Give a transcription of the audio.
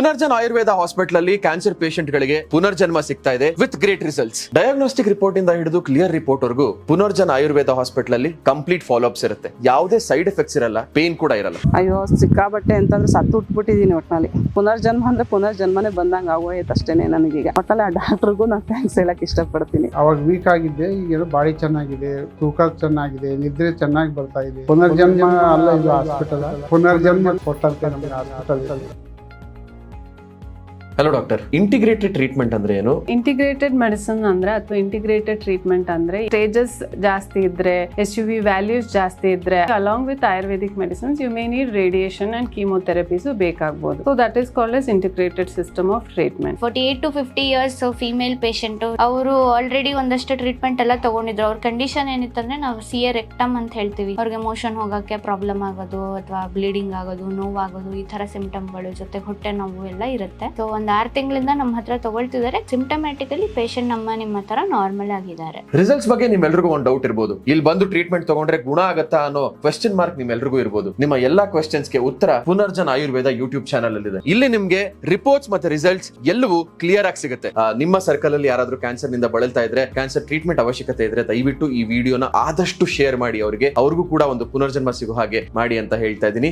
Punarjan Ayurveda hospital ಅಲ್ಲಿ cancer patient ಗಳಿಗೆ ಪುನರ್ಜನ್ಮ ಸಿಗ್ತಾ ಇದೆ with great results. Diagnostic report ಇಂದ ಹಿಡಿದು ಕ್ಲಿಯರ್ ರಿಪೋರ್ಟ್ ವರೆಗೂ ಪುನರ್ಜನ್ ಆಯುರ್ವೇದ ಹಾಸ್ಪಿಟಲ್ ಅಲ್ಲಿ ಕಂಪ್ಲೀಟ್ ಫಾಲೋ ಅಪ್ಸ್ ಇರುತ್ತೆ. ಯಾವುದೇ ಸೈಡ್ ಎಫೆಕ್ಟ್ಸ್ ಇರಲ್ಲ, ಪೇನ್ ಕೂಡ ಇರಲ್ಲ. ಅಯ್ಯೋ ಸಿಕ್ಕಾಬಟ್ಟೆ ಅಂತಂದ್ರೆ ಸತ್ತು ಉಟ್ಬಿಟ್ಟಿದೀನಿ. ಒಟ್ನಲ್ಲಿ ಪುನರ್ಜನ್ಮ ಅಂದ್ರೆ ಪುನರ್ಜನ್ಮನೇ ಬಂದಂಗ ಆಗೋಯ್ತು ಅಷ್ಟೇನೆ ನನಗೀಗ. ಒಟ್ಟಲ್ಲಿ ಆ ಡಾಕ್ಟರ್ಗೂ ನಾನು ಥ್ಯಾಂಕ್ಸ್ ಹೇಳಕ್ ಇಷ್ಟಪಡ್ತೀನಿ. ಅವಾಗ ವೀಕ್ ಆಗಿದ್ದೆ, ಈಗ ಬಾಡಿ ಚೆನ್ನಾಗಿದೆ, ತೂಕ ಚೆನ್ನಾಗಿದೆ, ನಿದ್ರೆ ಚೆನ್ನಾಗಿ ಬರ್ತಾ ಇದೆ. ಪುನರ್ಜನ್ಮ ಅಲ್ಲ ಇದು ಹಾಸ್ಪಿಟಲ್, ಪುನರ್ಜನ್ಮ ಕೊಟ್ಟಂತೆ ನಮಗೆ hospital. Hello doctor, integrated treatment ಅಂದ್ರೆ ಏನು? ಇಂಟಿಗ್ರೇಟೆಡ್ ಮೆಡಿಸಿನ್ ಅಂದ್ರೆ ಅಥವಾ ಇಂಟಿಗ್ರೇಟೆಡ್ ಟ್ರೀಟ್ಮೆಂಟ್ ಅಂದ್ರೆ ಸ್ಟೇಜಸ್ ಜಾಸ್ತಿ ಇದ್ರೆ, SUV ವ್ಯಾಲ್ಯೂಸ್ ಜಾಸ್ತಿ ಇದ್ರೆ, along with ayurvedic medicines you may need radiation and chemotherapies ಬೇಕಾಗಬಹುದು. So that is called as integrated system of treatment. 48 to 50 years female patient, ಅವರು ಆಲ್ರೆಡಿ ಒಂದಷ್ಟು ಟ್ರೀಟ್ಮೆಂಟ್ ಎಲ್ಲ ತಗೊಂಡಿದ್ರು. ಅವ್ರ ಕಂಡೀಷನ್ ಏನಿತ್ತಂದ್ರೆ ನಾವು ಸಿಯರ್ ರೆಕ್ಟಮ್ ಅಂತ ಹೇಳ್ತೀವಿ. ಅವ್ರಿಗೆ ಮೋಷನ್ ಹೋಗಕ್ಕೆ ಪ್ರಾಬ್ಲಮ್ ಆಗೋದು ಅಥವಾ ಬ್ಲೀಡಿಂಗ್ ಆಗೋದು, ನೋವಾಗೋದು, ಈ ತರ ಸಿಂಪ್ಟಮ್ಗಳು, ಜೊತೆ ಹೊಟ್ಟೆ ನೋವು ಎಲ್ಲ ಇರುತ್ತೆ. ಸೊ ಒಂದ್ 6 ತಿಂಗಳಿಂದ ನಮ್ಮ ಹತ್ರ ತಗೊಳ್ತಿದ್ದಾರೆ. ಸಿಂಪ್ಟಮ್ಯಾಟಿಕಲಿ ಪೇಷಂಟ್ ನಿಮ್ಮ ತರ ನಾರ್ಮಲ್ ಆಗಿದ್ದಾರೆ. ರಿಸಲ್ಟ್ಸ್ ಬಗ್ಗೆ ನಿಮ್ಮೆಲ್ರಿಗೂ ಒಂದು ಡೌಟ್ ಇರಬಹುದು. ಇಲ್ಲಿ ಬಂದು ಟ್ರೀಟ್ಮೆಂಟ್ ತಗೊಂಡ್ರೆ ಗುಣ ಆಗತ್ತಾ ಅನ್ನೋ ಕ್ವೆಶ್ಚನ್ ಮಾರ್ಕ್ ನಿಮ್ಮೆಲ್ರಿಗೂ ಇರಬಹುದು. ನಿಮ್ಮ ಎಲ್ಲಾ ಕ್ವೆಶ್ಚನ್ಸ್ ಗೆ ಉತ್ತರ ಪುನರ್ಜನ್ ಆಯುರ್ವೇದ ಯೂಟ್ಯೂಬ್ ಚಾನಲ್ ಅಲ್ಲಿ ಇದೆ. ಇಲ್ಲಿ ನಿಮ್ಗೆ ರಿಪೋರ್ಟ್ಸ್ ಮತ್ತೆ ರಿಸಲ್ಟ್ಸ್ ಎಲ್ಲವೂ ಕ್ಲಿಯರ್ ಆಗಿ ಸಿಗುತ್ತೆ. ನಿಮ್ಮ ಸರ್ಕಲ್ ಅಲ್ಲಿ ಯಾರಾದ್ರೂ ಕ್ಯಾನ್ಸರ್ ನಿಂದ ಬಳಲ್ತಾ ಇದ್ರೆ, ಕ್ಯಾನ್ಸರ್ ಟ್ರೀಟ್ಮೆಂಟ್ ಅವಶ್ಯಕತೆ ಇದ್ರೆ, ದಯವಿಟ್ಟು ಈ ವಿಡಿಯೋನ ಆದಷ್ಟು ಶೇರ್ ಮಾಡಿ. ಅವ್ರಿಗೂ ಕೂಡ ಒಂದು ಪುನರ್ಜನ್ಮ ಸಿಗೋ ಹಾಗೆ ಮಾಡಿ ಅಂತ ಹೇಳ್ತಾ ಇದ್ದೀನಿ.